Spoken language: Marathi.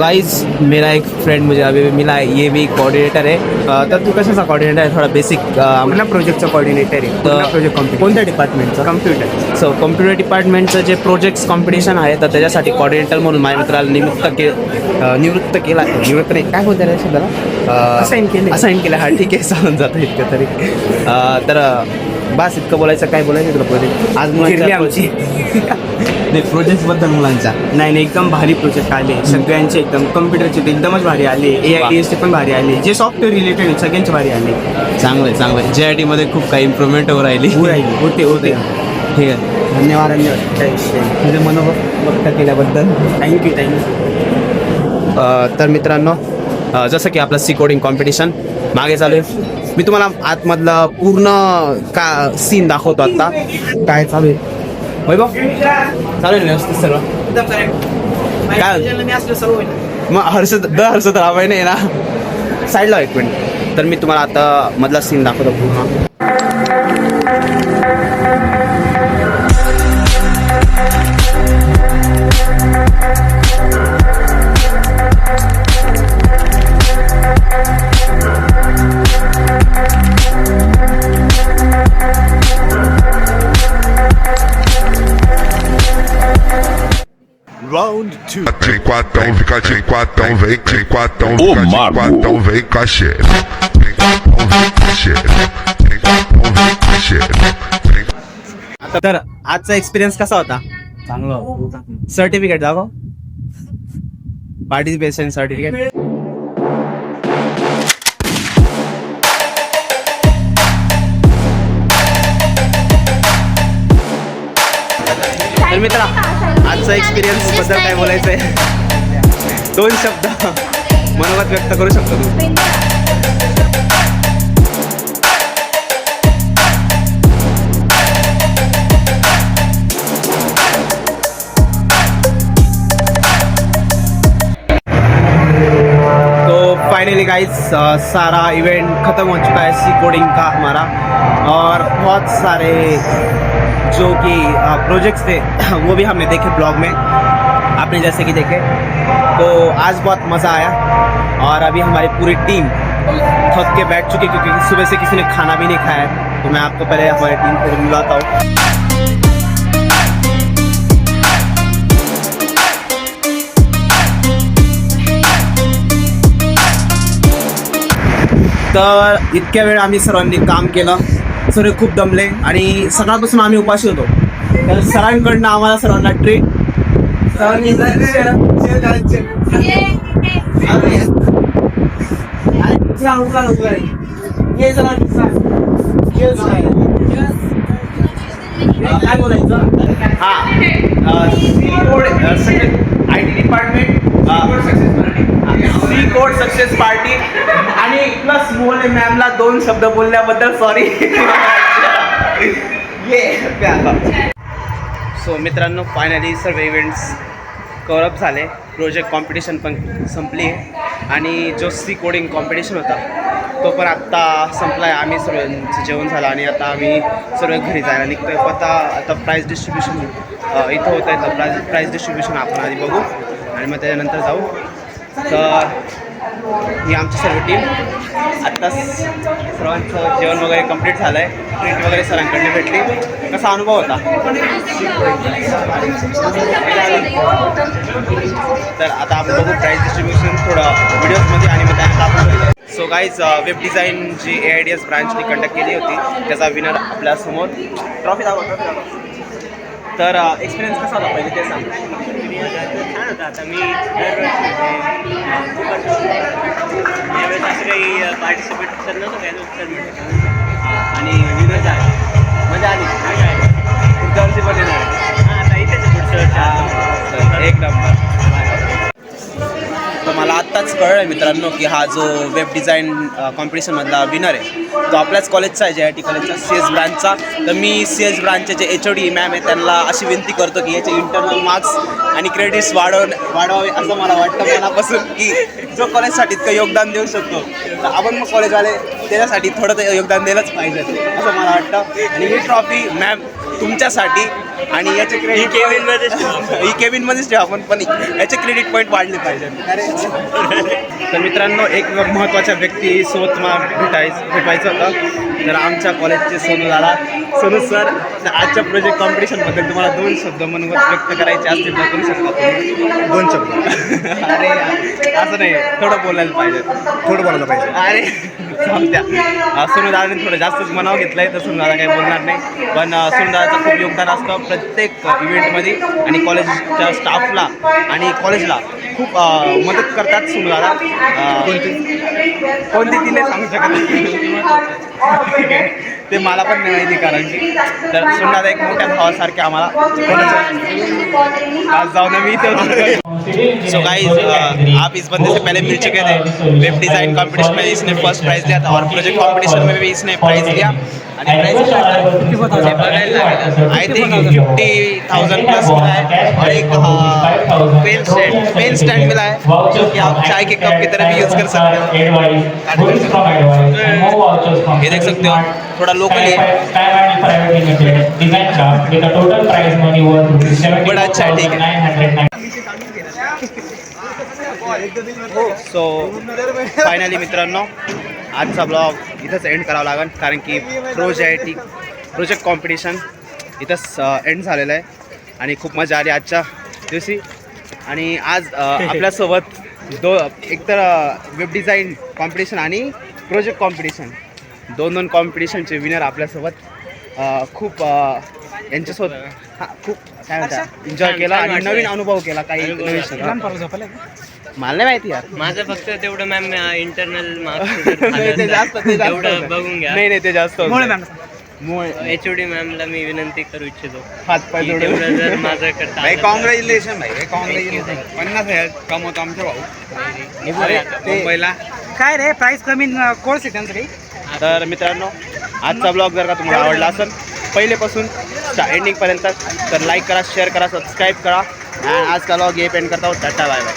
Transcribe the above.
गाइस मेरा एक फ्रेंड मुझे अभी मिला है, ये भी कोऑर्डिनेटर है. तर तू कशाचा कोऑर्डिनेटर आहे? थोडा बेसिक पूर्ण प्रोजेक्टचा कोऑर्डिनेटर आहे. पूर्ण प्रोजेक्ट कॉम्पिटिशन. कोणत्या डिपार्टमेंटचं? कम्प्युटर. सो कम्प्युटर डिपार्टमेंटचं जे प्रोजेक्ट्स कॉम्पिटिशन आहे तर त्याच्यासाठी कोऑर्डिनेटर म्हणून माझ्या मित्राला निवृत्त केला. निवृत्त नाही, काय बोलता रे त्याला? असाईन केलं. हा ठीक आहे, चालून जातं इतकं तरी. तर बस इतकं बोलायचं. काय बोलायचं तुला प्रोजेक्ट आज फिरली आमची. नाही, प्रोजेक्ट्सबद्दल मुलांच्या नाही एकदम भारी प्रोजेक्ट आले सगळ्यांचे. एकदम कम्प्युटरचे एकदमच भारी आले. AIDSचे पण भारी आले. जे सॉफ्टवेअर रिलेटेड आहेत सगळ्यांचे भारी आले. चांगलं. JIT मध्ये खूप काही इम्प्रूव्हमेंट होऊ राहिली. होते. ठीक आहे, धन्यवाद. तुझे मनोभाव व्यक्त केल्याबद्दल थँक्यू. तर मित्रांनो, जसं की आपलं सी कोडिंग कॉम्पिटिशन मागे चालू आहे. मी तुम्हाला आतमधला पूर्ण का सीन दाखवतो आता. काय चालू आहे वैभव? चालू आहे व्यवस्थित सर्व? काय मग हर्ष तर हवाय नाही ना. साईडला एक मिनिट. तर मी तुम्हाला आता मधला सीन दाखवतो पूर्ण. Round 2. Tem quatão, fica de quatão, vem com a xereca. Tem quatão, vem com a xereca. तर आजचा एक्सपिरियन्स कसा होता? चांगलं. सर्टिफिकेट दाखव. Participation certificate. तर मित्रा, आजचा एक्सपिरियन्स बद्दल काय बोलायचं आहे? 2 शब्द मनोगत व्यक्त करू शकतो तू? तो फाइनली गाइस सारा इवेंट ख़त्म हो चुका है सी कोडिंग का हमारा. और बहुत सारे जो कि प्रोजेक्ट्स थे वो भी हमने देखे ब्लॉग में, आपने जैसे कि देखे. तो आज बहुत मज़ा आया. और अभी हमारी पूरी टीम थक के बैठ चुकी क्योंकि सुबह से किसी ने खाना भी नहीं खाया है. तो मैं आपको पहले हमारी टीम को मिलाता हूँ. तर इतक्या वेळ आम्ही सर्वांनी काम केलं. सर्व खूप दमले आणि सकाळपासून आम्ही उपाशी होतो. तर सरांकडनं आम्हाला सर्वांना ट्रीट. काय बोलायचं? IT department, C code success party आणि प्लस मोहले मॅमला 2 शब्द बोलल्याबद्दल सॉरी. सो मित्रांनो, फायनली सर्व इव्हेंट्स कव्हर अप झाले. प्रोजेक्ट कॉम्पिटिशन पण संपली आहे आणि जो सी कोडिंग कॉम्पिटिशन होता तो पण आत्ता संपला आहे. आम्ही सर्वांचं जेवण झालं आणि आता आम्ही सर्व घरी जायला निघतो आहे. आता प्राईज डिस्ट्रीब्युशन इथं होतं आहे. तर प्राईज डिस्ट्रीब्युशन आपण आधी बघू आणि मग त्याच्यानंतर जाऊ. तर ही आमची सर्व टीम. आत्ताच सर्वांचं जेवण वगैरे कंप्लीट झालं आहे. ट्रीट वगैरे सरांकडनं भेटली. कसा अनुभव होता? तर आता आपण बघू प्राईज डिस्ट्रीब्युशन थोडं व्हिडिओजमध्ये आणि मग त्यानंतर आपण. सो गाईज, वेब डिझाईन जी AIDS ब्रांचने कंडक्ट केली होती त्याचा विनर आपल्यासमोर. ट्रॉफी दाखव. तर एक्सपिरियन्स कसा होता पहिले ते सांग. छान होता. आता मी यावेळेस असं काही पार्टिसिपेट करणार नव्हतं काय उत्तर आणि विनर झाला. मजा आली. पुढच्या वर्षी पण येणार. हां, आता इथेच पुढचं वर्ष. एक नंबर. तर मला आत्ताच कळलं मित्रांनो की हा जो वेब डिझाईन कॉम्पिटिशनमधला विनर आहे तो आपल्याच कॉलेजचा आहे, JIT कॉलेजचा CS ब्रांचचा. तर मी CS ब्रांचचे जे HOD मॅम आहे त्यांना अशी विनंती करतो की याचे इंटरनल मार्क्स आणि क्रेडिट्स वाढवावे असं मला वाटतं मनापासून, की जो कॉलेजसाठी इतकं योगदान देऊ शकतो तर आपण मग कॉलेजवाले त्याच्यासाठी थोडं योगदान दिलंच पाहिजे असं मला वाटतं. आणि ही ट्रॉफी मॅम तुमच्यासाठी आणि याचे क्रेडिट केविनमध्येच ठेवू आपण. ही केबिनमध्येच ठेवा आपण, पण याचे क्रेडिट पॉईंट वाढले पाहिजे. तर मित्रांनो, एक महत्त्वाच्या व्यक्तीसोबत मला भेटवायचं होतं. तर आमच्या कॉलेजचे सोनू दादा. सोनू सर, आजच्या प्रोजेक्ट कॉम्पिटिशनबद्दल तुम्हाला 2 शब्द मनोगत व्यक्त करायचे असतील तर करू शकता तुम्ही. 2 शब्द. अरे असं नाही, थोडं बोलायला पाहिजे. थोडं बोलायला पाहिजे. अरे जाऊ द्या. सोनू दादाने थोडं जास्तच मनाव घेतलंय, तर सोनू दादा काही बोलणार नाही. पण सोनू दादाचं खूप योगदान असतं प्रत्येक इव्हेंटमध्ये आणि कॉलेजच्या स्टाफला आणि कॉलेजला खूप मदत करतात सोनू दादा. कोणती ती नाही सांगू शकत ठीक आहे, ते मला पण नाही माहिती कारण की. तर सोनू दादा एक मोठ्या भावासारखे आम्हाला आज जाऊ ना मी इथे. सो गाइस, आप इस बंदे से पहले मिल चुके थे. वेब डिज़ाइन कंपटीशन में इसने फर्स्ट प्राइज़ लिया था और प्रोजेक्ट कंपटीशन में भी इसने प्राइज़ लिया. आणि प्राइज़ आई थिंक 50,000 प्लस मिला है और एक पेन स्टैंड मिला है जो कि आप चाय के कप की तरह भी यूज़ कर सकते हो. ये देख सकते हो, थोड़ा लोकल है, बड़ा अच्छा है. ठीक है. सो फायनली मित्रांनो, आजचा ब्लॉग इथंच एंड करावा लागेल कारण की प्रोजेक्ट कॉम्पिटिशन इथंच एंड झालेलं आहे आणि खूप मजा आली आजच्या दिवशी. आणि आज आपल्यासोबत एकतर वेब डिझाईन कॉम्पिटिशन आणि प्रोजेक्ट कॉम्पिटिशन दोन कॉम्पिटिशनचे विनर आपल्यासोबत खूप यांच्यासोबत खूप काय म्हणतात एन्जॉय केला आणि नवीन अनुभव केला. काही नवीन शिकला. मला नाही माहिती यार. माझं फक्त तेवढं मॅम इंटरनल ते जास्त तेवढं बघून घ्या. नाही ते जास्त HOD मॅमला मी विनंती करू इच्छितो हात पाय की जोडून. तेवढं जर माझं करता भाई आलं कॉंग्रॅच्युलेशन भाई, कॉंग्रॅच्युलेशन. 50,000 कमवतो आमच्या भाऊ. अरे, मुंबईला. काय रे प्राइस कमी कोर्स आहे त्यांचं काही. तर मित्रांनो, आजचा ब्लॉग जर का तुम्हाला आवडला असेल पहिलेपासून एंडिंगपर्यंत तर लाईक करा, शेअर करा, सबस्क्राईब करा. आणि आज का ब्लॉग ये पेंड करता हूँ. टाटा बाय बाय.